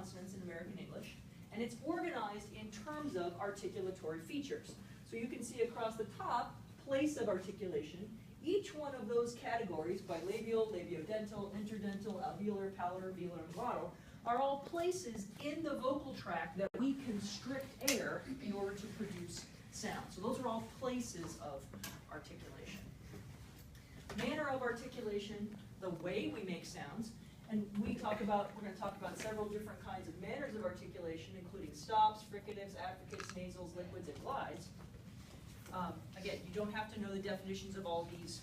consonants in American English, and it's organized in terms of articulatory features. So you can see across the top, place of articulation. Each one of those categories, bilabial, labiodental, interdental, alveolar, palatal, velar, and glottal, are all places in the vocal tract that we constrict air in order to produce sound. So those are all places of articulation. Manner of articulation, the way we make sounds, and we're going to talk about several different kinds of manners of articulation, including stops, fricatives, affricates, nasals, liquids, and glides. Again, you don't have to know the definitions of all these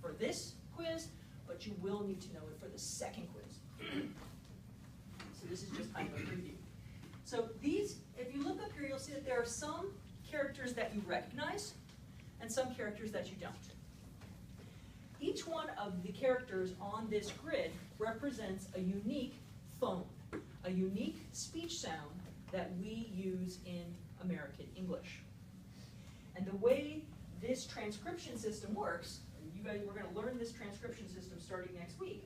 for this quiz, but you will need to know it for the second quiz. So this is just kind of a preview. So these, if you look up here, you'll see that there are some characters that you recognize and some characters that you don't. Each one of the characters on this grid represents a unique phone, a unique speech sound that we use in American English. And the way this transcription system works, and you guys, we're going to learn this transcription system starting next week.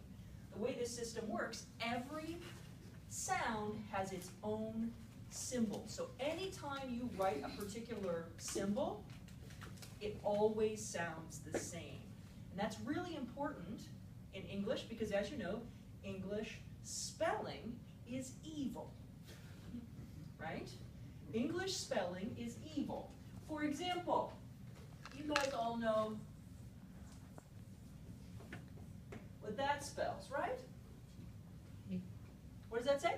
The way this system works, every sound has its own symbol. So anytime you write a particular symbol, it always sounds the same. And that's really important in English because, as you know, English spelling is evil, right? English spelling is evil. For example, you guys all know what that spells, right? What does that say?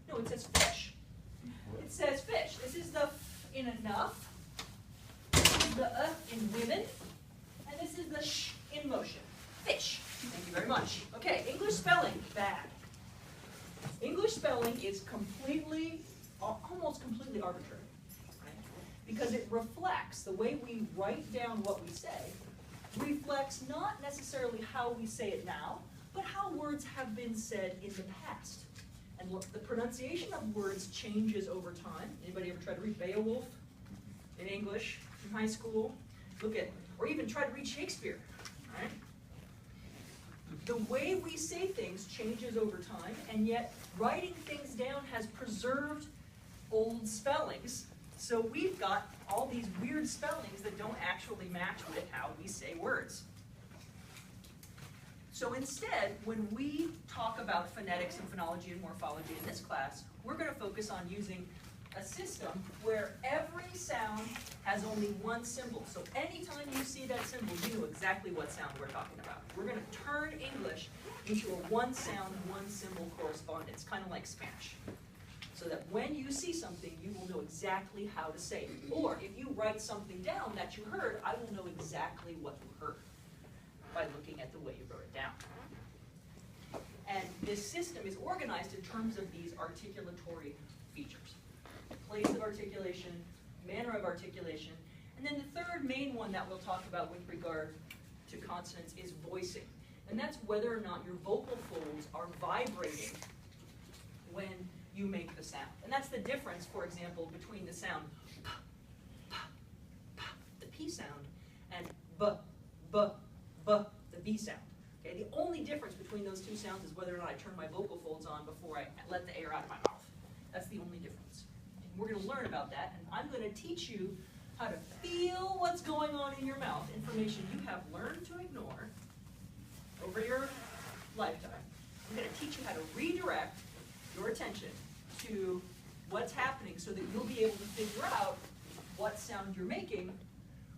No, it says fish. It says fish. This is the f in enough. This is the in women. And this is the sh in motion. Fish. Thank you very much. Okay, English spelling, bad. English spelling is almost completely arbitrary, right? Because it reflects, the way we write down what we say, reflects not necessarily how we say it now, but how words have been said in the past. And look, the pronunciation of words changes over time. Anybody ever try to read Beowulf in English in high school? Look at, or even try to read Shakespeare, right? The way we say things changes over time, and yet writing things down has preserved old spellings. So we've got all these weird spellings that don't actually match with how we say words. So instead, when we talk about phonetics and phonology and morphology in this class, we're going to focus on using a system where every sound has only one symbol. So anytime you see that symbol, you know exactly what sound we're talking about. We're going to turn English into a one sound, one symbol correspondence, kind of like Spanish. So that when you see something, you will know exactly how to say it. Or if you write something down that you heard, I will know exactly what you heard by looking at the way you wrote it down. And this system is organized in terms of these articulatory features. Place of articulation, manner of articulation, and then the third main one that we'll talk about with regard to consonants is voicing. And that's whether or not your vocal folds are vibrating when you make the sound. And that's the difference, for example, between the sound p, p, p, the P sound, and b, b, b, the B sound. Okay? The only difference between those two sounds is whether or not I turn my vocal folds on before I let the air out of my mouth. That's the only difference. And we're going to learn about that, and I'm going to teach you how to feel what's going on in your mouth, information you have learned to ignore over your lifetime. I'm going to teach you how to redirect your attention to what's happening so that you'll be able to figure out what sound you're making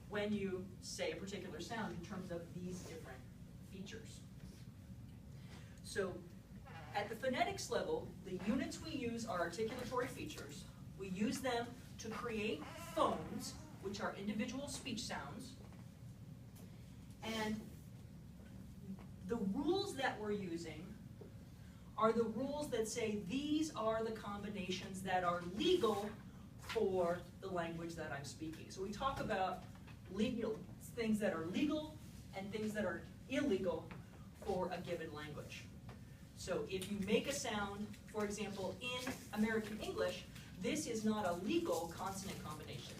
when you say a particular sound in terms of these different features. So at the phonetics level, the units we use are articulatory features. We use them to create phones, which are individual speech sounds. And the rules that we're using are the rules that say these are the combinations that are legal for the language that I'm speaking. So we talk about legal things that are legal and things that are illegal for a given language. So if you make a sound, for example, in American English, this is not a legal consonant combination.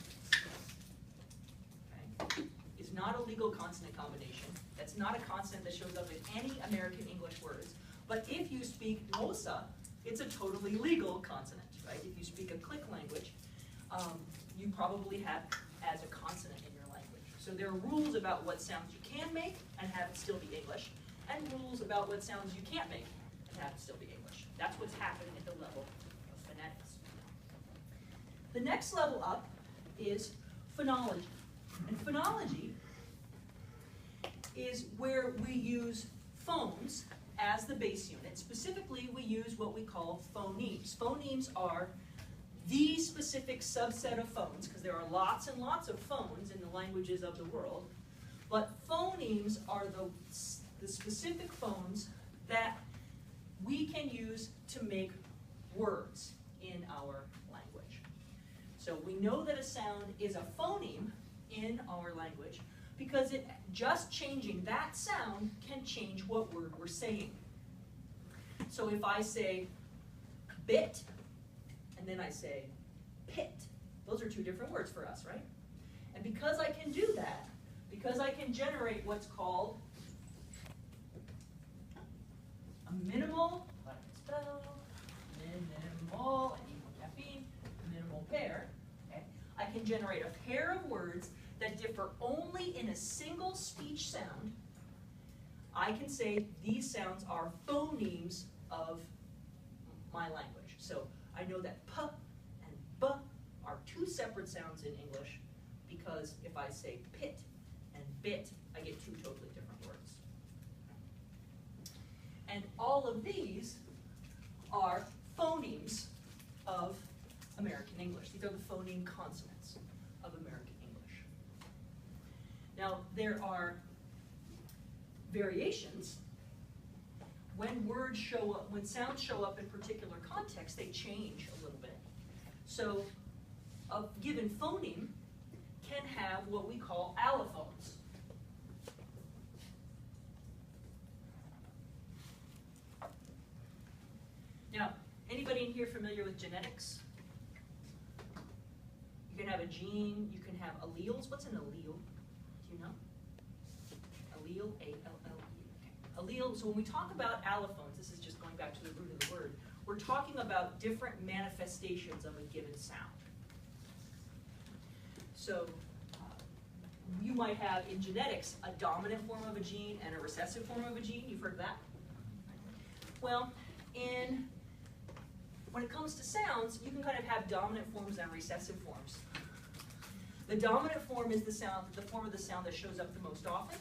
Okay? It's not a legal consonant combination. That's not a consonant that shows up in any American English words. But if you speak mosa, it's a totally legal consonant, right? If you speak a click language, you probably have as a consonant in your language. So there are rules about what sounds you can make and have it still be English, and rules about what sounds you can't make and have it still be English. That's what's happening at the level of phonetics. The next level up is phonology. And phonology is where we use phones as the base unit. Specifically, we use what we call phonemes. Phonemes are the specific subset of phones, because there are lots and lots of phones in the languages of the world, but phonemes are the specific phones that we can use to make words in our language. So we know that a sound is a phoneme in our language because just changing that sound can change what word we're saying. So if I say bit, and then I say pit, those are two different words for us, right? And because I can do that, because I can generate what's called a minimal, what do I spell? Minimal, I need more caffeine, minimal pair, okay? I can generate a pair of words that differ only in a single speech sound. I can say these sounds are phonemes of my language. So I know that p and b are two separate sounds in English because if I say pit and bit, I get two totally different words. And all of these are phonemes of American English. These are the phoneme consonants of American English. Now, there are variations. When words show up, when sounds show up in particular contexts, they change a little bit. So a given phoneme can have what we call allophones. Now, anybody in here familiar with genetics? You can have a gene, you can have alleles. What's an allele? Do you know? Allele, A-L-L-E. Okay. Allele, so when we talk about allophones, this is just going back to the root of the word, we're talking about different manifestations of a given sound. So you might have in genetics a dominant form of a gene and a recessive form of a gene. You've heard that? Well, when it comes to sounds, you can kind of have dominant forms and recessive forms. The dominant form is the form of the sound that shows up the most often.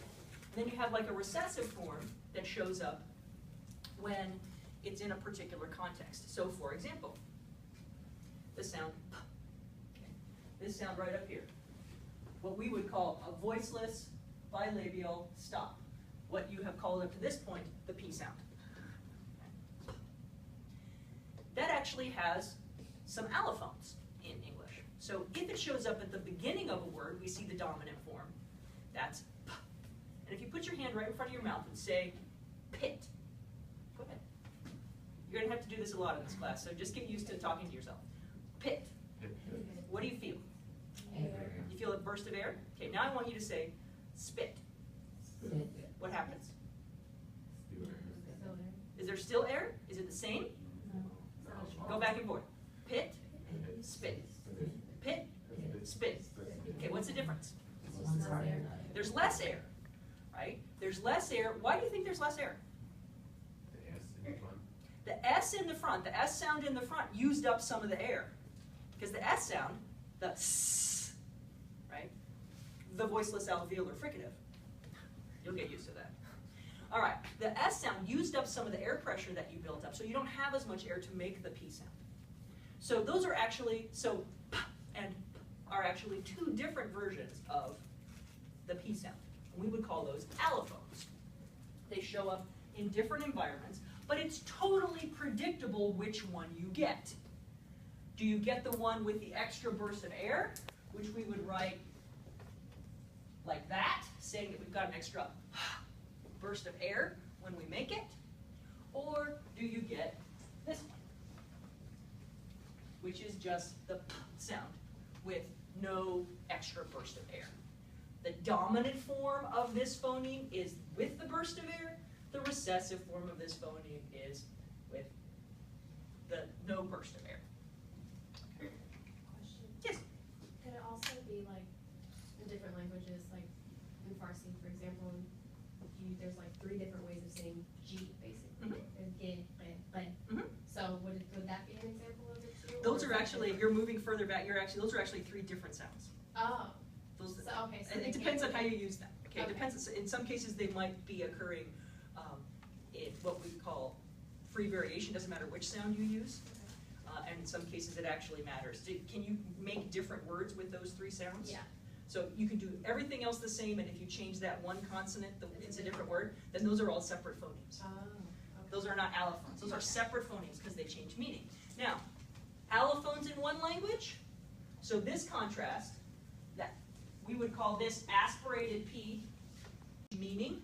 And then you have like a recessive form that shows up when it's in a particular context. So for example, the sound p, okay, this sound right up here, what we would call a voiceless bilabial stop. What you have called up to this point, the P sound. That actually has some allophones in English. So if it shows up at the beginning of a word, we see the dominant form. That's p. And if you put your hand right in front of your mouth and say pit, go ahead. You're going to have to do this a lot in this class, so just get used to talking to yourself. Pit. What do you feel? Air. You feel a burst of air? Okay, now I want you to say spit. Spit. What happens? Still air. Is there still air? Is it the same? Go back and forth. Pit, spit. Pit, spit. Okay, what's the difference? There's less air, right? There's less air. Why do you think there's less air? The S in the front, the S sound in the front used up some of the air. Because the S sound, the S, right? The voiceless alveolar fricative. You'll get used to that. All right, the S sound used up some of the air pressure that you built up, so you don't have as much air to make the P sound. So those are actually, so P and P are actually two different versions of the P sound. And we would call those allophones. They show up in different environments, but it's totally predictable which one you get. Do you get the one with the extra burst of air, which we would write like that, saying that we've got an extra burst of air when we make it? Or do you get this one, which is just the p sound with no extra burst of air? The dominant form of this phoneme is with the burst of air. The recessive form of this phoneme is with the no burst of air. Question. Yes? Could it also be like in different languages, like in Farsi, for example, there's like 3 different ways of saying G, basically. There's ge, re. So would that be an example of it too? Those are actually, if you're moving further back, those are actually 3 different sounds. Oh. Those, So, okay, so and they it depends on can't how be- you use them. Okay, it Okay. depends. In some cases, they might be occurring in what we call free variation. Doesn't matter which sound you use. And in some cases, it actually matters. Can you make different words with those 3 sounds? Yeah. So you can do everything else the same, and if you change that one consonant, it's a different word, then those are all separate phonemes. Oh. Okay. Those are not allophones. Those are separate phonemes because they change meaning. Now, allophones in one language, so this contrast, that we would call this aspirated P, meaning.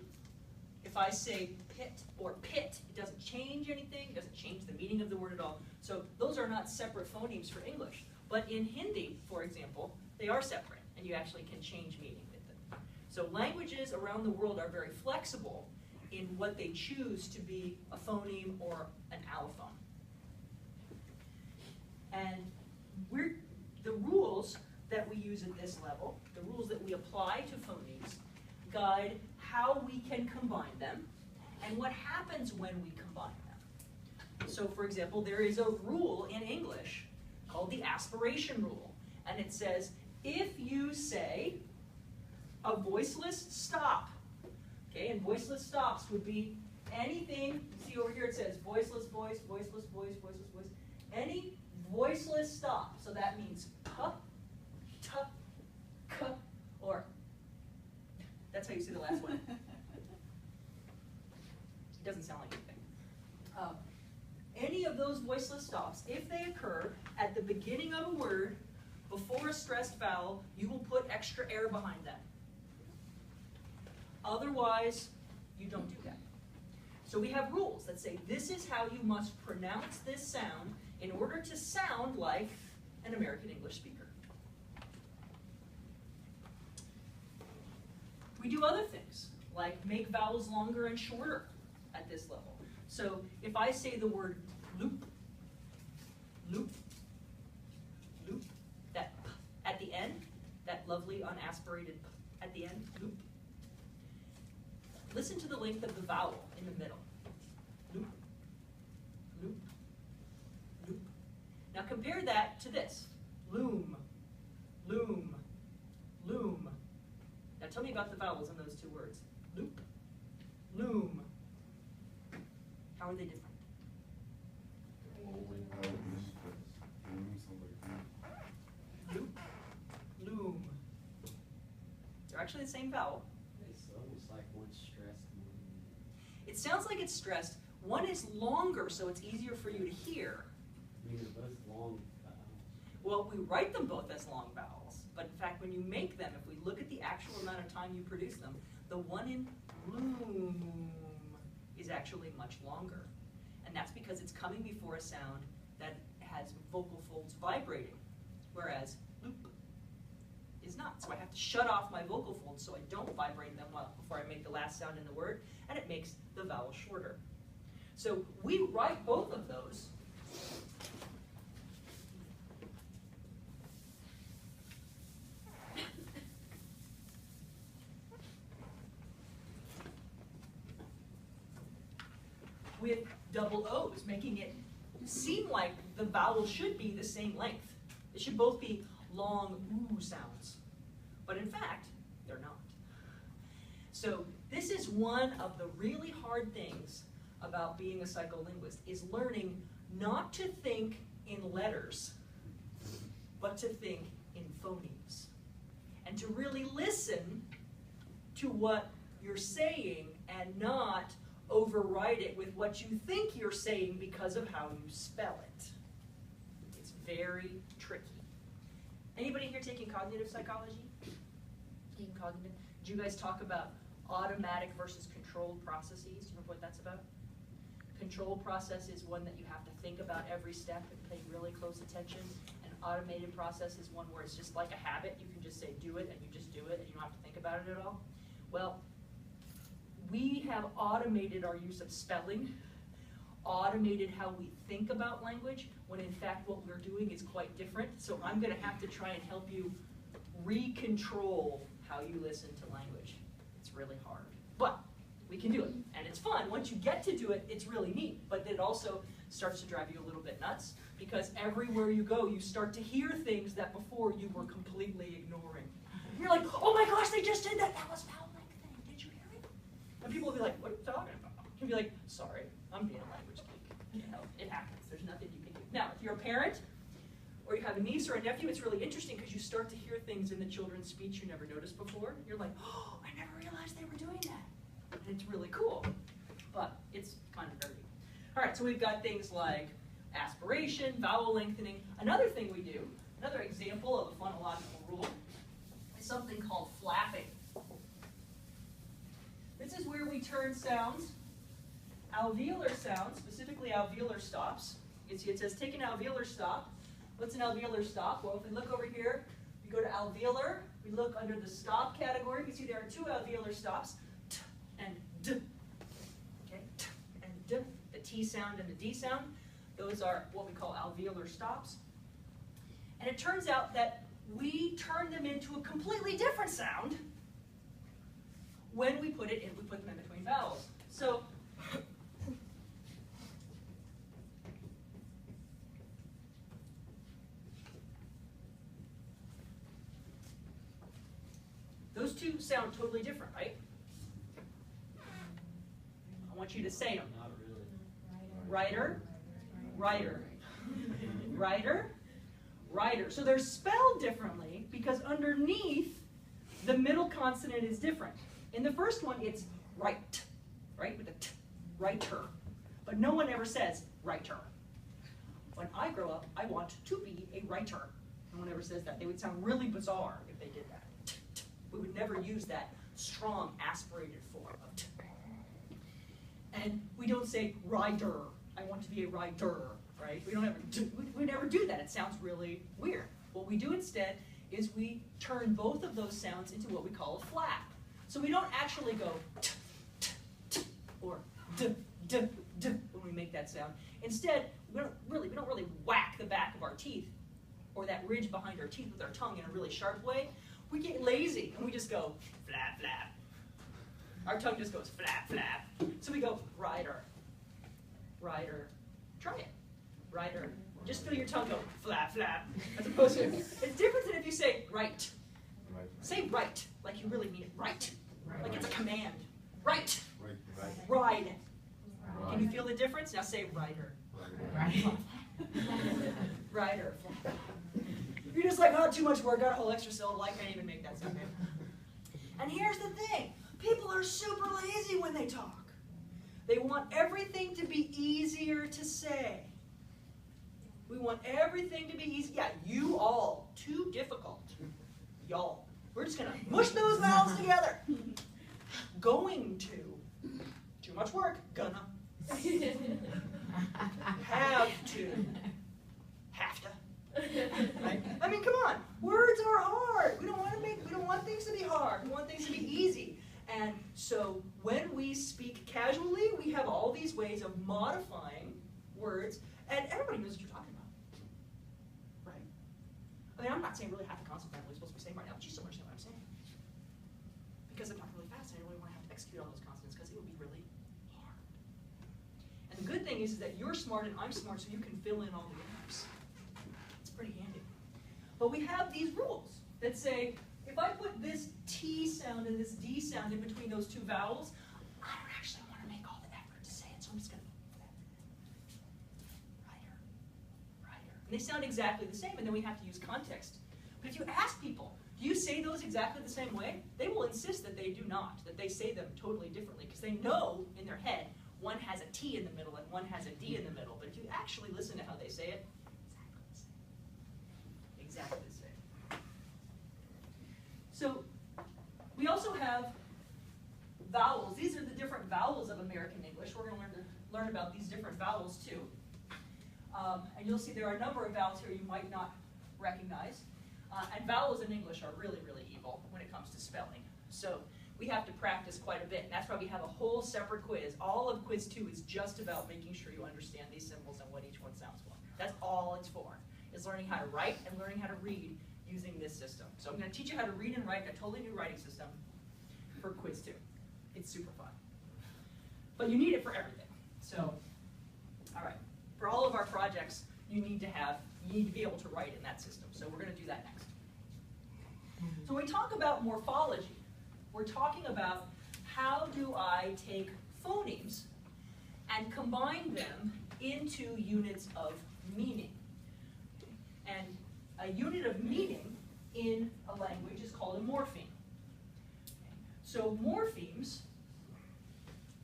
If I say pit or pit, it doesn't change anything, it doesn't change the meaning of the word at all. So those are not separate phonemes for English. But in Hindi, for example, they are separate, and you actually can change meaning with them. So languages around the world are very flexible in what they choose to be a phoneme or an allophone. And the rules that we use at this level, the rules that we apply to phonemes, guide how we can combine them and what happens when we combine them. So for example, there is a rule in English called the aspiration rule. And it says, if you say a voiceless stop, okay, and voiceless stops would be anything, you see over here it says voiceless voice, voiceless voice, voiceless voice, any voiceless stop. So that means k, k, or that's how you see the last one. It doesn't sound like anything. Any of those voiceless stops, if they occur at the beginning of a word, before a stressed vowel, you will put extra air behind them. Otherwise, you don't do that. So we have rules that say this is how you must pronounce this sound in order to sound like an American English speaker. We do other things, like make vowels longer and shorter at this level. So if I say the word loop, loop, loop, that p at the end, that lovely unaspirated p at the end, loop. Listen to the length of the vowel in the middle. Loop, loop, loop. Now compare that to this. Loom, loom, loom. Now tell me about the vowels in those 2 words. Loop, loom. How are they different? Loop, loom. They're actually the same vowel. It's almost like one's stressed. It sounds like it's stressed. One is longer, so it's easier for you to hear. I mean, they're both long. Well, we write them both as long vowels, but in fact, when you make them, if we look at the actual amount of time you produce them, the one in loom is actually much longer. And that's because it's coming before a sound that has vocal folds vibrating, whereas loop is not. So I have to shut off my vocal folds so I don't vibrate them before I make the last sound in the word, and it makes the vowel shorter. So we write both of those with double O's, making it seem like the vowels should be the same length. They should both be long oo sounds. But in fact, they're not. So this is one of the really hard things about being a psycholinguist, is learning not to think in letters, but to think in phonemes. And to really listen to what you're saying and not override it with what you think you're saying because of how you spell it. It's very tricky. Anybody here taking cognitive psychology? Taking cognitive? Did you guys talk about automatic versus controlled processes? Do you remember what that's about? Controlled process is one that you have to think about every step and pay really close attention. An automated process is one where it's just like a habit. You can just say do it and you just do it and you don't have to think about it at all. Well, we have automated our use of spelling, automated how we think about language, when in fact what we're doing is quite different. So I'm going to have to try and help you recontrol how you listen to language. It's really hard, but we can do it, and it's fun. Once you get to do it, it's really neat, but it also starts to drive you a little bit nuts, because everywhere you go, you start to hear things that before you were completely ignoring. You're like, oh my gosh, they just did that. That was vowel lengthening. Did you hear it? And people will be like, what are you talking about? You'll be like, sorry, I'm being a language geek. You know, it happens. There's nothing you can do. Now, if you're a parent, or you have a niece or a nephew, it's really interesting because you start to hear things in the children's speech you never noticed before. You're like, oh, I never realized they were doing that. And it's really cool, but it's kind of nerdy. All right, so we've got things like aspiration, vowel lengthening. Another thing we do, another example of a phonological rule, is something called flapping. This is where we turn sounds, alveolar sounds, specifically alveolar stops. You can see it says take an alveolar stop. What's an alveolar stop? Well, if we look over here, we go to alveolar, we look under the stop category, you see there are two alveolar stops, t and d. Okay, t and d, the T sound and the D sound. Those are what we call alveolar stops. And it turns out that we turn them into a completely different sound when we put them in between vowels. So, those two sound totally different, right? I want you to say them. Not really. Writer, writer, writer, writer. So they're spelled differently because underneath the middle consonant is different. In the first one, it's right, right, with a t, writer. But no one ever says writer. When I grow up, I want to be a writer. No one ever says that. They would sound really bizarre if they did that. We would never use that strong aspirated form of t. And we don't say rider. I want to be a rider, right? We never do that. It sounds really weird. What we do instead is we turn both of those sounds into what we call a flap. So we don't actually go t, t, t, or d, d, d when we make that sound. Instead, we don't really whack the back of our teeth or that ridge behind our teeth with our tongue in a really sharp way. We get lazy and we just go flap, flap. Our tongue just goes flap, flap. So we go rider, rider. Try it. Rider. Just feel your tongue go flap, flap. As opposed to, it's different than if you say right. Say right, like you really mean it. Right. Like it's a command. Right. Ride. Can you feel the difference? Now say rider. Rider. You're just like, oh, too much work, got a whole extra syllable, I can't even make that sound. And here's the thing. People are super lazy when they talk. They want everything to be easier to say. We want everything to be easy. Yeah, you all. Too difficult. Y'all. We're just going to mush those vowels together. Going to. Too much work. Gonna. Have to. Have to. Right? I mean, come on. Words are hard. We don't want things to be hard. We want things to be easy. And so when we speak casually, we have all these ways of modifying words, and everybody knows what you're talking about. Right? I mean, I'm not saying really half the concepts I'm really supposed to be saying right now, but you still understand what I'm saying. Because I'm talking really fast, and I don't really want to have to execute all those consonants because it would be really hard. And the good thing is that you're smart and I'm smart, so you can fill in all the gaps. It's pretty handy. But we have these rules that say, if I put this T sound and this D sound in between those two vowels, I don't actually want to make all the effort to say it, so I'm just going to writer, writer. And they sound exactly the same, and then we have to use context. But if you ask people, do you say those exactly the same way? They will insist that they do not, that they say them totally differently, because they know in their head one has a T in the middle and one has a D in the middle. But if you actually listen to how they say it, exactly the same. So we also have vowels. These are the different vowels of American English. We're going to learn about these different vowels too. And you'll see there are a number of vowels here you might not recognize. And vowels in English are really, really evil when it comes to spelling. So we have to practice quite a bit, and that's why we have a whole separate quiz. All of quiz 2 is just about making sure you understand these symbols and what each one sounds for. That's all it's for, is learning how to write and learning how to read using this system. So I'm going to teach you how to read and write a totally new writing system for quiz 2. It's super fun. But you need it for everything. So, all right, for all of our projects, you need to be able to write in that system. So we're going to do that next. So when we talk about morphology, we're talking about how do I take phonemes and combine them into units of meaning. And a unit of meaning in a language is called a morpheme. So morphemes,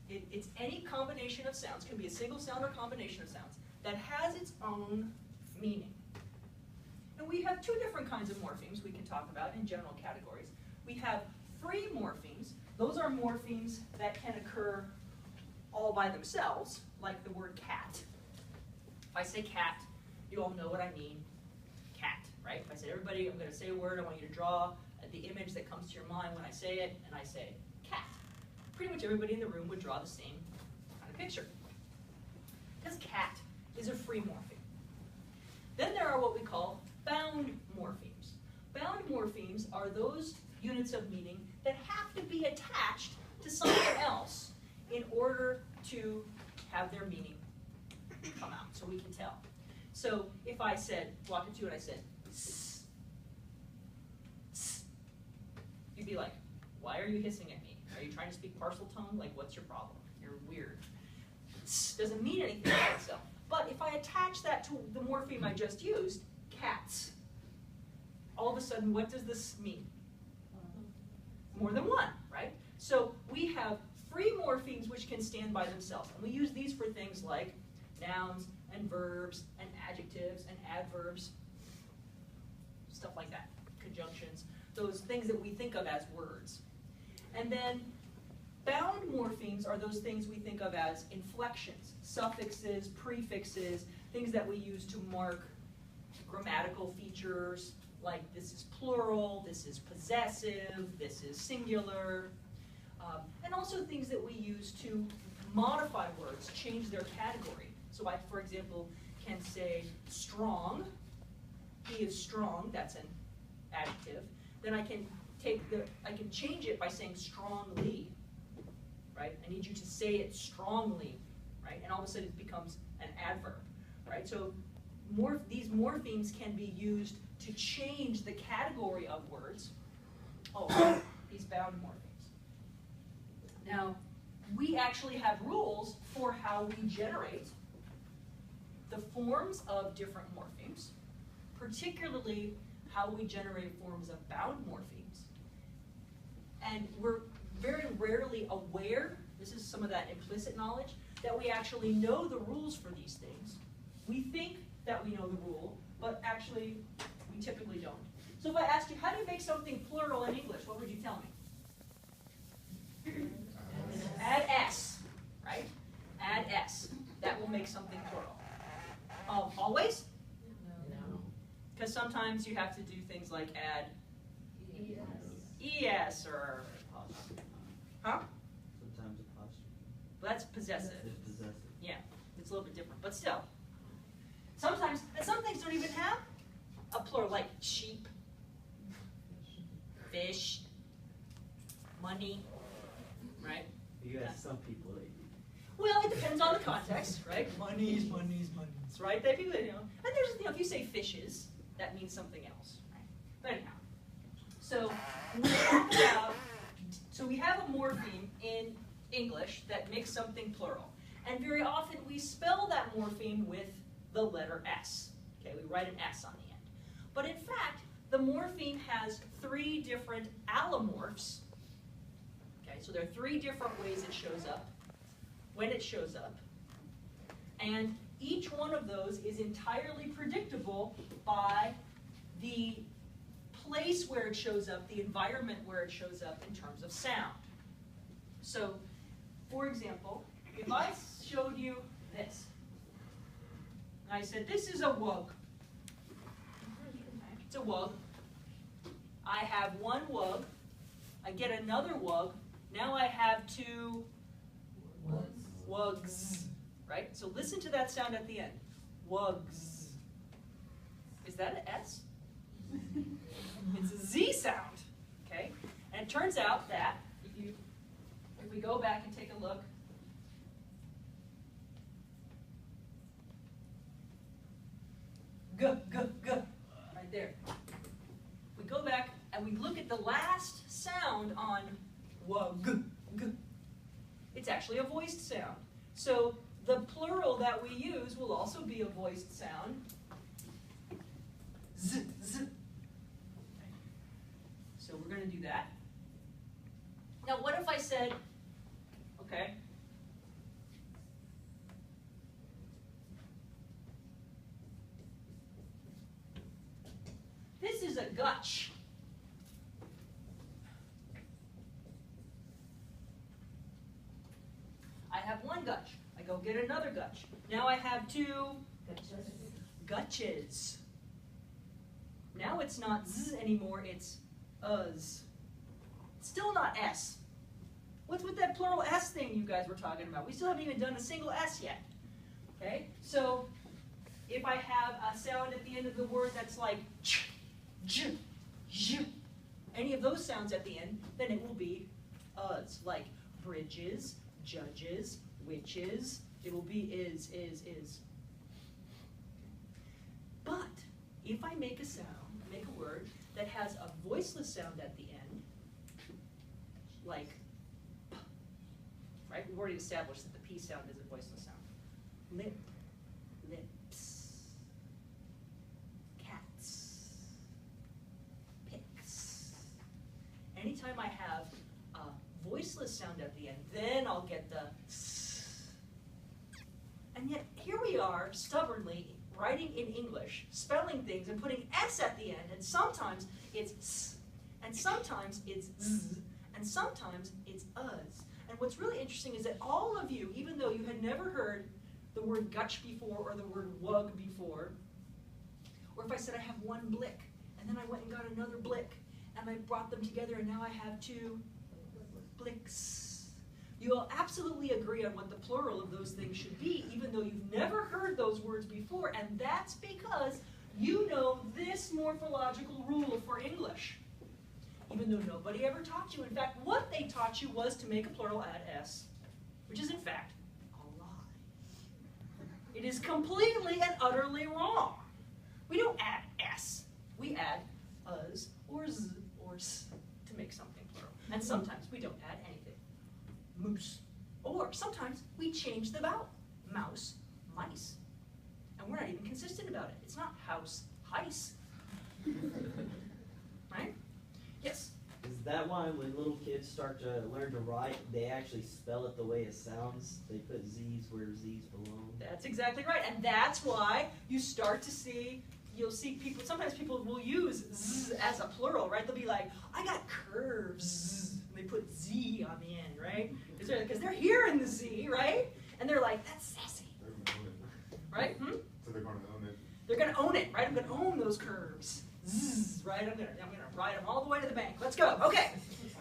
it's any combination of sounds, can be a single sound or combination of sounds, that has its own meaning. And we have 2 different kinds of morphemes we can talk about in general categories. We have free morphemes. Those are morphemes that can occur all by themselves, like the word cat. If I say cat, you all know what I mean. Cat, right? If I say, everybody, I'm going to say a word, I want you to draw the image that comes to your mind when I say it, and I say cat. Pretty much everybody in the room would draw the same kind of picture. Because cat is a free morpheme. Then there are what we call bound morphemes. Bound morphemes are those units of meaning that have to be attached to something else in order to have their meaning come out, so we can tell. So if I said, walk into you and I said, s, s, you'd be like, why are you hissing at me? Are you trying to speak parcel tone? Like, what's your problem? You're weird. S doesn't mean anything by itself. But if I attach that to the morpheme I just used, cats, all of a sudden, what does this mean? More than one, right? So we have free morphemes which can stand by themselves. And we use these for things like nouns and verbs and adjectives and adverbs, stuff like that, conjunctions, those things that we think of as words. And then bound morphemes are those things we think of as inflections, suffixes, prefixes, things that we use to mark grammatical features, like this is plural, this is possessive, this is singular, and also things that we use to modify words, change their category. So I, for example, can say strong, he is strong, that's an adjective. Then I can change it by saying strongly, right? I need you to say it strongly, right? And all of a sudden it becomes an adverb, right? So these morphemes can be used to change the category of words. Oh, these bound morphemes. Now, we actually have rules for how we generate the forms of different morphemes, particularly how we generate forms of bound morphemes. And we're very rarely aware, this is some of that implicit knowledge, that we actually know the rules for these things. We think that we know the rule, but actually we typically don't. So if I asked you, how do you make something plural in English, what would you tell me? Add S, right? Add S. That will make something plural. Always? No. Because sometimes you have to do things like add ES or, huh? Sometimes apostrophe. That's possessive. It's possessive. Yeah, it's a little bit different, but still. Sometimes, and some things don't even have a plural, like sheep, fish, money, right? You ask some people, Well, it depends on the context, right? Monies, right? That people, and there's, if you say fishes, that means something else, right? But anyhow, so we talk about, so we have a morpheme in English that makes something plural, and very often we spell that morpheme with the letter S. Okay, we write an S on the end. But in fact, the morpheme has 3 different allomorphs. Okay, so there are 3 different ways it shows up, when it shows up. And each one of those is entirely predictable by the place where it shows up, the environment where it shows up in terms of sound. So, for example, if I showed you this, and I said, this is a wug. It's a wug. I have one wug. I get another wug. Now I have two Wugs. wugs, right? So listen to that sound at the end. Wugs. Is that an S? It's a Z sound, okay? And it turns out that if we go back and take a look, g, g, g, right there. We go back and we look at the last sound on wug, g. It's actually a voiced sound. So the plural that we use will also be a voiced sound. Z, z. So we're going to do that. Now what if I said, okay, this is a gutch. I have one gutch. I go get another gutch. Now I have two gutches. Now it's not z anymore, it's uz. Still not s. What's with that plural s thing you guys were talking about? We still haven't even done a single s yet. Okay? So if I have a sound at the end of the word that's like ch, j, j, any of those sounds at the end, then it will be uz, like bridges, judges, witches. It will be is. But if I make a sound, make a word that has a voiceless sound at the end, like p, right? We've already established that the p sound is a voiceless sound. Lip, lips, cats, picks. Anytime I have a voiceless sound at the end, then I'll get the s. And yet here we are, stubbornly writing in English, spelling things and putting s at the end, and sometimes it's s, and sometimes it's z, and sometimes it's uz. And what's really interesting is that all of you, even though you had never heard the word gutch before or the word wug before, or if I said I have one blick, and then I went and got another blick, and I brought them together, and now I have two blicks. You'll absolutely agree on what the plural of those things should be, even though you've never heard those words before, and that's because you know this morphological rule for English, even though nobody ever taught you. In fact, what they taught you was to make a plural add s, which is in fact a lie. It is completely and utterly wrong. We don't add s. We add uz or z or s to make something plural. And sometimes we don't add anything. Moose. Or sometimes we change the vowel. Mouse, mice. And we're not even consistent about it. It's not house, heis. Right? Yes? Is that why when little kids start to learn to write, they actually spell it the way it sounds? They put Z's where Z's belong? That's exactly right. And that's why you start to see, you'll see people, sometimes people will use z as a plural, right? They'll be like, I got curves. And they put z on the end, right? Because they're hearing the z, right? And they're like, that's sassy. Right? Hmm? So they're going to own it. They're going to own it, right? I'm going to own those curves. Zzz, right? I'm going to ride them all the way to the bank. Let's go. Okay.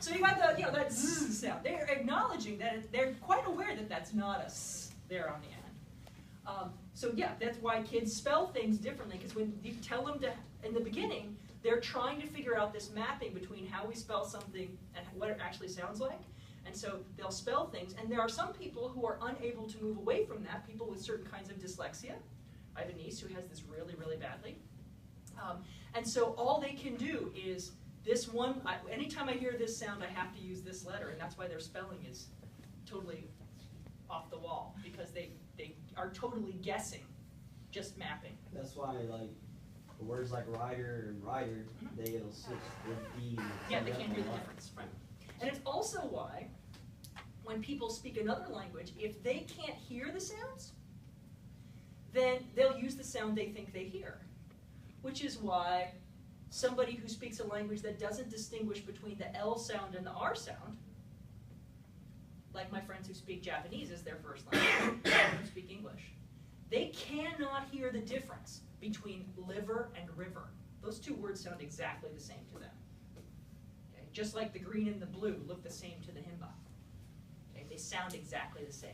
So you got the, that zzz sound. They're acknowledging that they're quite aware that that's not a s there on the end. So yeah, that's why kids spell things differently, because when you tell them to, in the beginning, they're trying to figure out this mapping between how we spell something and what it actually sounds like. And so they'll spell things, and there are some people who are unable to move away from that, people with certain kinds of dyslexia. I have a niece who has this really, really badly. And so all they can do is this one, anytime I hear this sound, I have to use this letter, and that's why their spelling is totally off the wall, because they are totally guessing, just mapping. That's why, like, words like rider and rider, it'll switch with D. Yeah, they can't hear the difference, right. And it's also why, when people speak another language, if they can't hear the sounds, then they'll use the sound they think they hear. Which is why somebody who speaks a language that doesn't distinguish between the L sound and the R sound, like my friends who speak Japanese as their first language, who speak English, they cannot hear the difference between liver and river. Those two words sound exactly the same to them. Okay? Just like the green and the blue look the same to the himba. They sound exactly the same.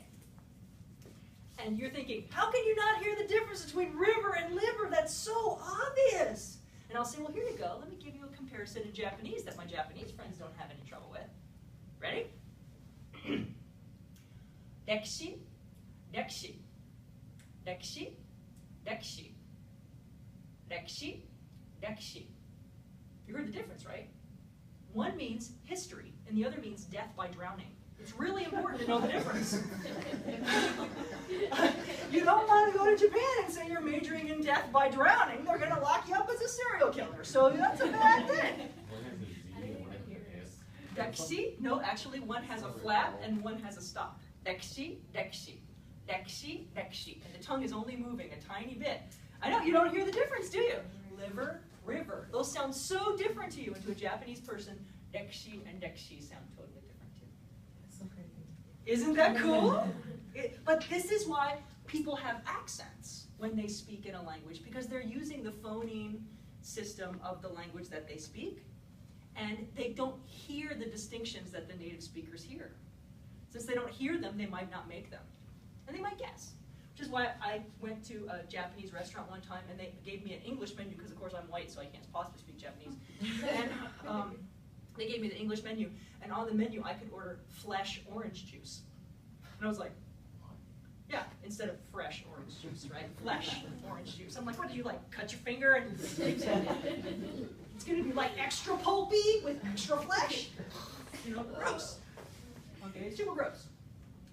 And you're thinking, how can you not hear the difference between river and liver? That's so obvious. And I'll say, well, here you go. Let me give you a comparison in Japanese that my Japanese friends don't have any trouble with. Ready? Rekishi, rekishi, rekishi, rekishi, rekishi, rekishi. You heard the difference, right? One means history, and the other means death by drowning. It's really important to know the difference. You don't want to go to Japan and say you're majoring in death by drowning. They're going to lock you up as a serial killer. So that's a bad thing. One has a Z and one has an S. Rekishi? No, actually one has a flap and one has a stop. Rekishi, rekishi, rekishi, rekishi. And the tongue is only moving a tiny bit. I know, you don't hear the difference, do you? Liver, river. Those sound so different to you. And to a Japanese person, rekishi and rekishi sound totally different too. So crazy. Isn't that cool? But this is why people have accents when they speak in a language, because they're using the phoneme system of the language that they speak, and they don't hear the distinctions that the native speakers hear. Since they don't hear them, they might not make them. And they might guess. Which is why I went to a Japanese restaurant one time, and they gave me an English menu, because of course I'm white, so I can't possibly speak Japanese. And they gave me the English menu, and on the menu I could order flesh orange juice. And I was like, yeah, instead of fresh orange juice, right? Flesh orange juice. I'm like, what did you like, cut your finger and it's gonna be like extra pulpy with extra flesh? You know, gross. Okay, it's super gross.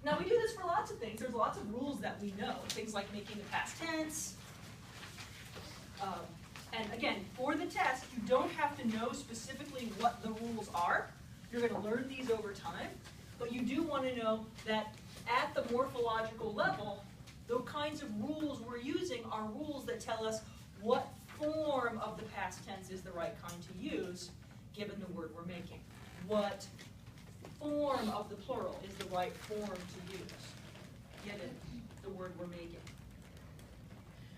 Now we do this for lots of things. There's lots of rules that we know. Things like making the past tense. And again, for the test, you don't have to know specifically what the rules are. You're gonna learn these over time. But you do want to know that at the morphological level, the kinds of rules we're using are rules that tell us what form of the past tense is the right kind to use, given the word we're making. What form of the plural is the right form to use, given the word we're making.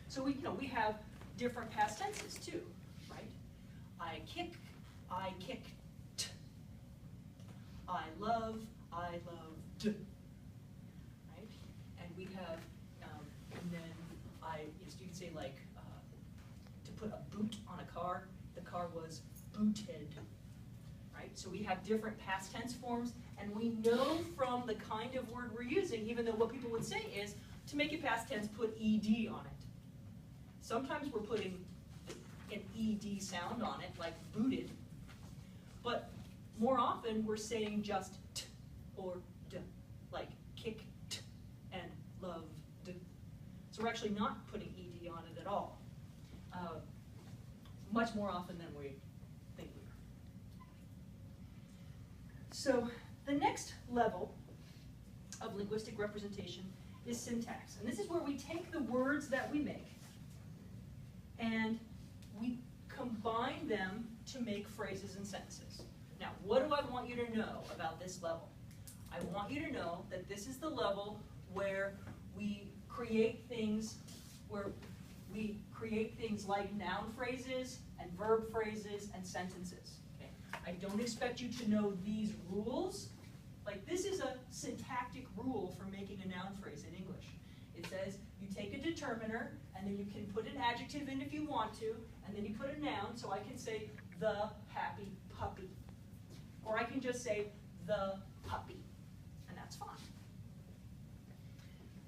So we have different past tenses too, right? I kick, I kicked. I loved, right? And we have, and then you can say like, to put a boot on a car, the car was booted, right? So we have different past tense forms, and we know from the kind of word we're using, even though what people would say is, to make it past tense, put ed on it. Sometimes we're putting an ed sound on it, like booted, but more often we're saying just t or d, like kicked and loved. So we're actually not putting ed on it at all. Much more often than we think we are. So the next level of linguistic representation is syntax. And this is where we take the words that we make and we combine them to make phrases and sentences. Now, what do I want you to know about this level? I want you to know that this is the level where we create things like noun phrases and verb phrases and sentences. Okay? I don't expect you to know these rules. Like, this is a syntactic rule for making a noun phrase in English. It says you take a determiner, and then you can put an adjective in if you want to, and then you put a noun, so I can say the happy puppy. Or I can just say the puppy, and that's fine.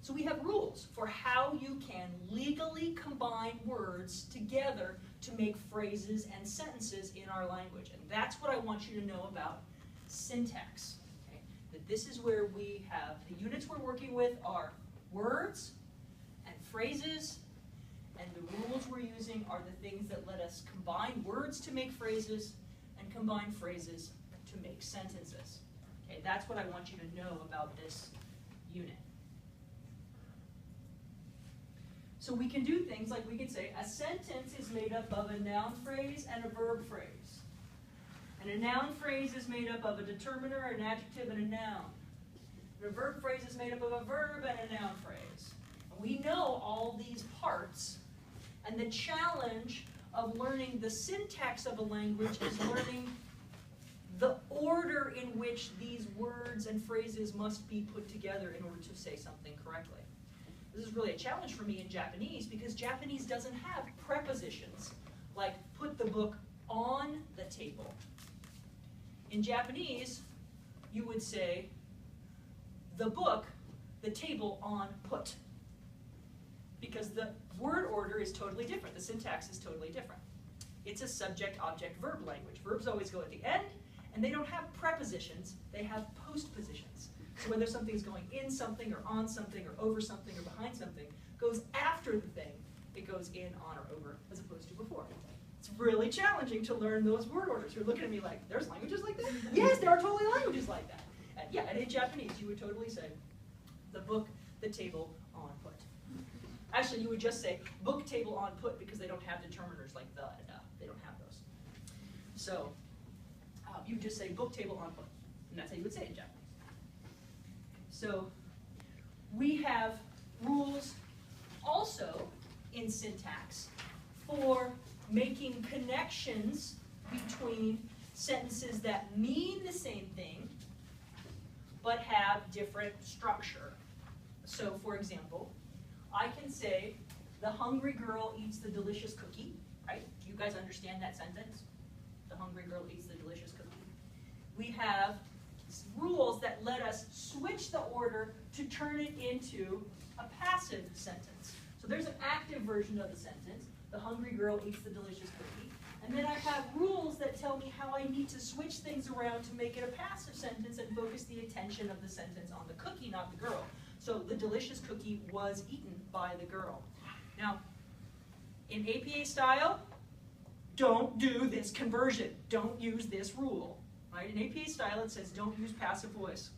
So we have rules for how you can legally combine words together to make phrases and sentences in our language. And that's what I want you to know about syntax. Okay? That this is where we have, the units we're working with are words and phrases, and the rules we're using are the things that let us combine words to make phrases and combine phrases to make sentences. Okay, that's what I want you to know about this unit. So we can do things like we can say a sentence is made up of a noun phrase and a verb phrase. And a noun phrase is made up of a determiner, an adjective, and a noun. And a verb phrase is made up of a verb and a noun phrase. And we know all these parts. And the challenge of learning the syntax of a language is learning the order in which these words and phrases must be put together in order to say something correctly. This is really a challenge for me in Japanese because Japanese doesn't have prepositions like put the book on the table. In Japanese, you would say the book, the table on put. Because the word order is totally different. The syntax is totally different. It's a subject-object-verb language. Verbs always go at the end, and they don't have prepositions. They have postpositions. So whether something's going in something, or on something, or over something, or behind something, goes after the thing. It goes in, on, or over, as opposed to before. It's really challenging to learn those word orders. You're looking at me like, there's languages like that? Yes, there are totally languages like that. And yeah, and in Japanese, you would totally say the book, the table, on put. Actually, you would just say book, table, on put because they don't have determiners like the and they don't have those. So you just say book, table, on put. And that's how you would say it in Japanese. So we have rules also in syntax for making connections between sentences that mean the same thing but have different structure. So for example, I can say, the hungry girl eats the delicious cookie, right? You guys understand that sentence? The hungry girl eats the delicious cookie. We have rules that let us switch the order to turn it into a passive sentence. So there's an active version of the sentence, the hungry girl eats the delicious cookie. And then I have rules that tell me how I need to switch things around to make it a passive sentence and focus the attention of the sentence on the cookie, not the girl. So the delicious cookie was eaten by the girl. Now, in APA style, don't do this conversion. Don't use this rule. Right? In APA style, it says don't use passive voice.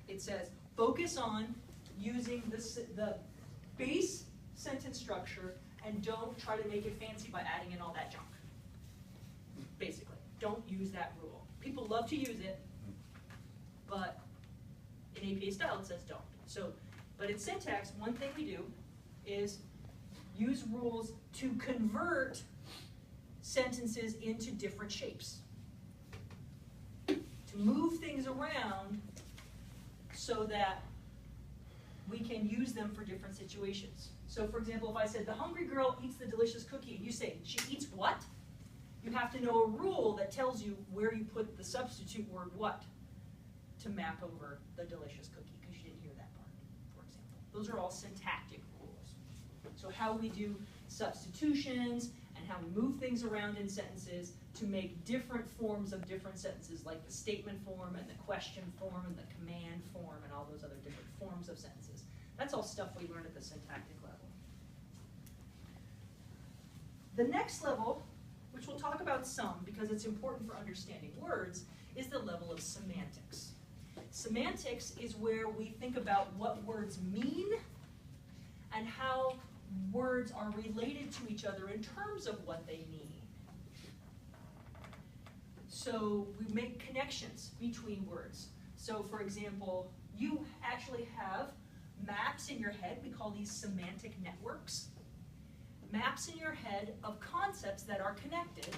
It says focus on using the base sentence structure and don't try to make it fancy by adding in all that junk. Basically, don't use that rule. People love to use it, but in APA style, it says don't. So, but in syntax, one thing we do is use rules to convert sentences into different shapes. To move things around so that we can use them for different situations. So for example, if I said, the hungry girl eats the delicious cookie, and you say, she eats what? You have to know a rule that tells you where you put the substitute word what to map over the delicious cookie, because you didn't hear that part, for example. Those are all syntactic rules. So how we do substitutions and how we move things around in sentences to make different forms of different sentences, like the statement form and the question form and the command form and all those other different forms of sentences. That's all stuff we learn at the syntactic level. The next level, which we'll talk about some because it's important for understanding words, is the level of semantics. Semantics is where we think about what words mean and how words are related to each other in terms of what they mean. So we make connections between words. So for example, you actually have maps in your head. We call these semantic networks. Maps in your head of concepts that are connected.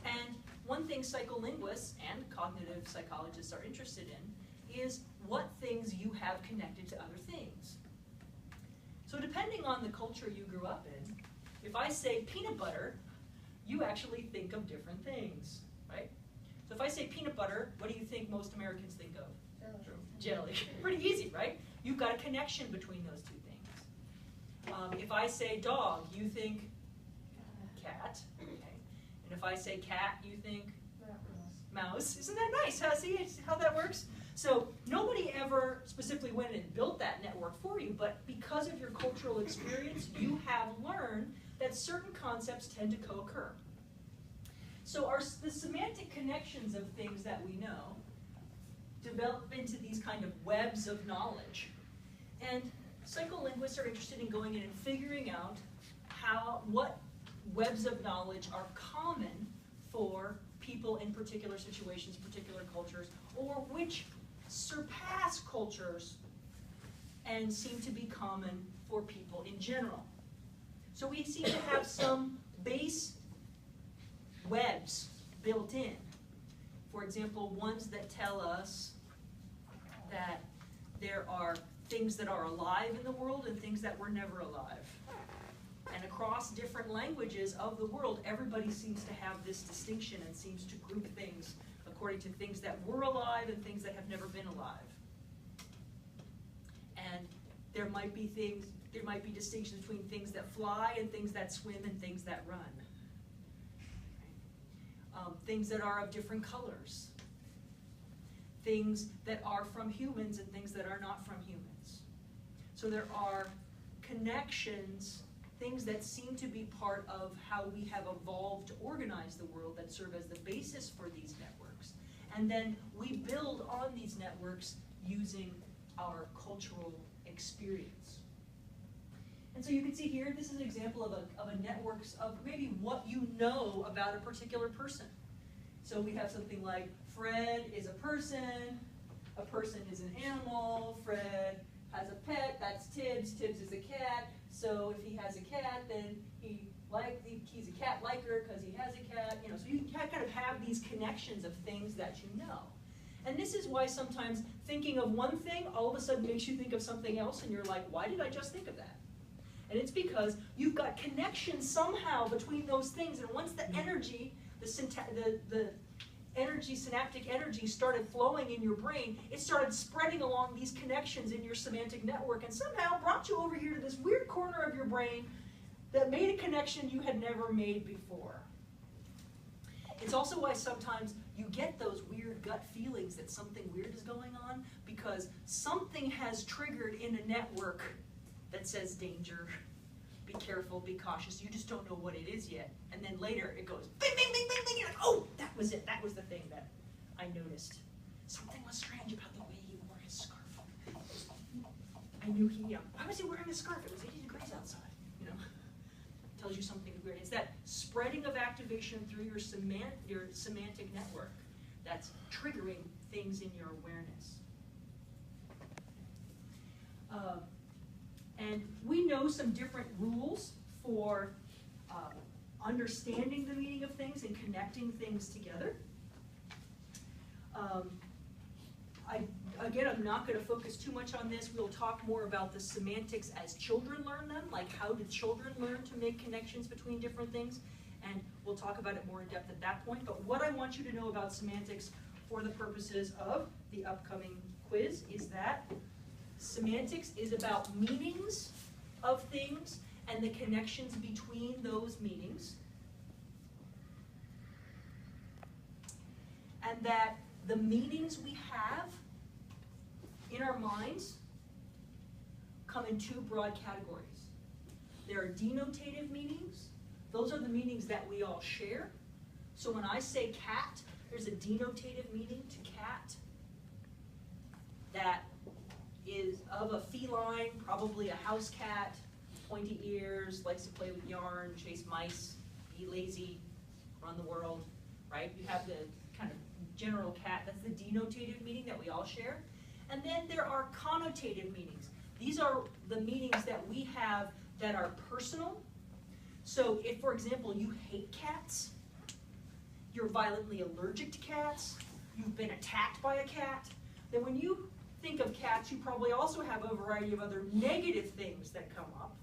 And one thing psycholinguists and cognitive psychologists are interested in is what things you have connected to other things. So depending on the culture you grew up in, if I say peanut butter, you actually think of different things, right? So if I say peanut butter, what do you think most Americans think of? Jelly. Pretty easy, right? You've got a connection between those two things. If I say dog, you think cat. Okay. And if I say cat, you think mouse. Isn't that nice? See how that works? So nobody ever specifically went and built that network for you, but because of your cultural experience, you have learned that certain concepts tend to co-occur. So the semantic connections of things that we know develop into these kind of webs of knowledge. And psycholinguists are interested in going in and figuring out what webs of knowledge are common for people in particular situations, particular cultures, or which surpass cultures and seem to be common for people in general. So we seem to have some base webs built in. For example, ones that tell us that there are things that are alive in the world and things that were never alive. And across different languages of the world, everybody seems to have this distinction and seems to group things according to things that were alive and things that have never been alive. And there might be distinctions between things that fly and things that swim and things that run. Things that are of different colors. Things that are from humans and things that are not from humans. So there are connections, things that seem to be part of how we have evolved to organize the world that serve as the basis for these networks. And then we build on these networks using our cultural experience. And so you can see here, this is an example of a network of maybe what you know about a particular person. So we have something like Fred is a person is an animal, Fred has a pet, that's Tibbs is a cat, so if he has a cat, then he's a cat liker because he has a cat, you know, so you kind of have these connections of things that you know. And this is why sometimes thinking of one thing all of a sudden makes you think of something else and you're like, why did I just think of that? And it's because you've got connections somehow between those things, and once the energy, the energy, synaptic energy started flowing in your brain, it started spreading along these connections in your semantic network and somehow brought you over here to this weird corner of your brain that made a connection you had never made before. It's also why sometimes you get those weird gut feelings that something weird is going on, because something has triggered in a network that says danger, be careful, be cautious. You just don't know what it is yet. And then later it goes bing, bing, bing, bing, bing. You're like, oh, that was it. That was the thing that I noticed. Something was strange about the way he wore his scarf. I knew why was he wearing a scarf? It was 80 degrees outside, you know. Tells you something weird. It's that spreading of activation through your semantic network that's triggering things in your awareness. And we know some different rules for understanding the meaning of things and connecting things together. Again, I'm not going to focus too much on this. We'll talk more about the semantics as children learn them, like how do children learn to make connections between different things, and we'll talk about it more in depth at that point. But what I want you to know about semantics for the purposes of the upcoming quiz is that semantics is about meanings of things and the connections between those meanings. And that the meanings we have in our minds come in two broad categories. There are denotative meanings. Those are the meanings that we all share. So when I say cat, there's a denotative meaning to cat that is of a feline, probably a house cat, pointy ears, likes to play with yarn, chase mice, be lazy, run the world, right? You have the kind of general cat, that's the denotative meaning that we all share. And then there are connotative meanings. These are the meanings that we have that are personal. So if, for example, you hate cats, you're violently allergic to cats, you've been attacked by a cat, then when you think of cats, you probably also have a variety of other negative things that come up.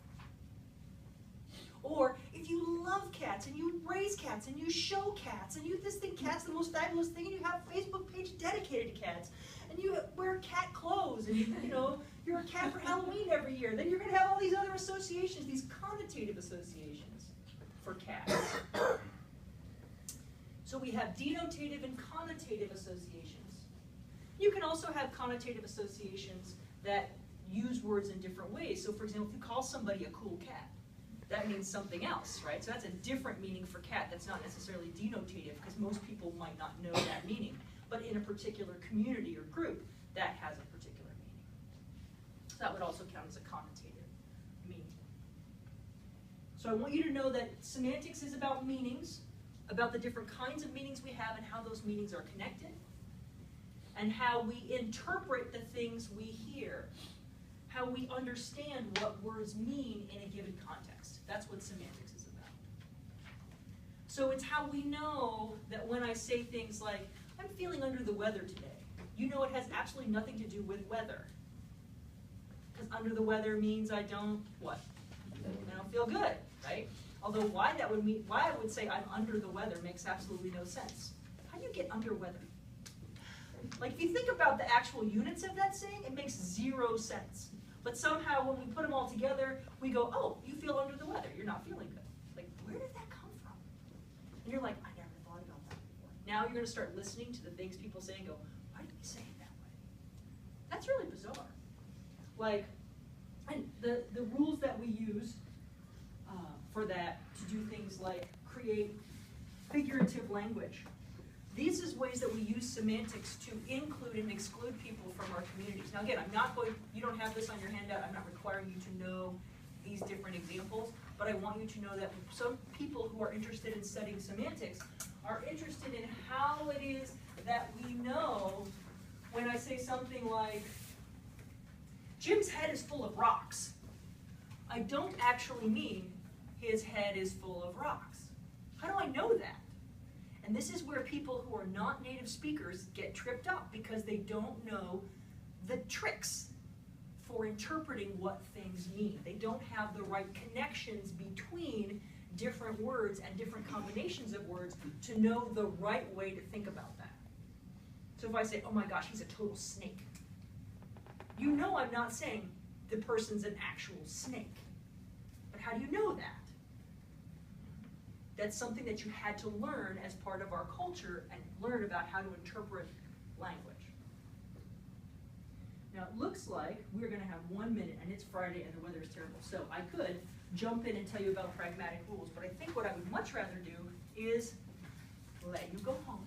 Or if you love cats and you raise cats and you show cats and you just think cat's the most fabulous thing and you have a Facebook page dedicated to cats and you wear cat clothes and you know you're a cat for Halloween every year, then you're going to have all these other associations, these connotative associations for cats. So we have denotative and connotative associations. You can also have connotative associations that use words in different ways. So for example, if you call somebody a cool cat, that means something else, right? So that's a different meaning for cat that's not necessarily denotative, because most people might not know that meaning. But in a particular community or group, that has a particular meaning. So that would also count as a connotative meaning. So I want you to know that semantics is about meanings, about the different kinds of meanings we have and how those meanings are connected, and how we interpret the things we hear, how we understand what words mean in a given context. That's what semantics is about. So it's how we know that when I say things like, I'm feeling under the weather today. You know it has absolutely nothing to do with weather. Because under the weather means I don't, what? I don't feel good, right? Although why I would say I'm under the weather makes absolutely no sense. How do you get under weather? Like if you think about the actual units of that saying, it makes 0 sense. But somehow when we put them all together, we go, oh, you feel under the weather, you're not feeling good. Like, where did that come from? And you're like, I never thought about that before. Now you're gonna start listening to the things people say and go, why did we say it that way? That's really bizarre. Like, and the rules that we use for that to do things like create figurative language. These is ways that we use semantics to include and exclude people from our communities. Now again, you don't have this on your handout, I'm not requiring you to know these different examples, but I want you to know that some people who are interested in studying semantics are interested in how it is that we know when I say something like, Jim's head is full of rocks. I don't actually mean his head is full of rocks. How do I know that? And this is where people who are not native speakers get tripped up because they don't know the tricks for interpreting what things mean. They don't have the right connections between different words and different combinations of words to know the right way to think about that. So if I say, oh my gosh, he's a total snake, you know I'm not saying the person's an actual snake. But how do you know that? That's something that you had to learn as part of our culture and learn about how to interpret language. Now it looks like we're going to have 1 minute and it's Friday and the weather is terrible. So I could jump in and tell you about pragmatic rules, but I think what I would much rather do is let you go home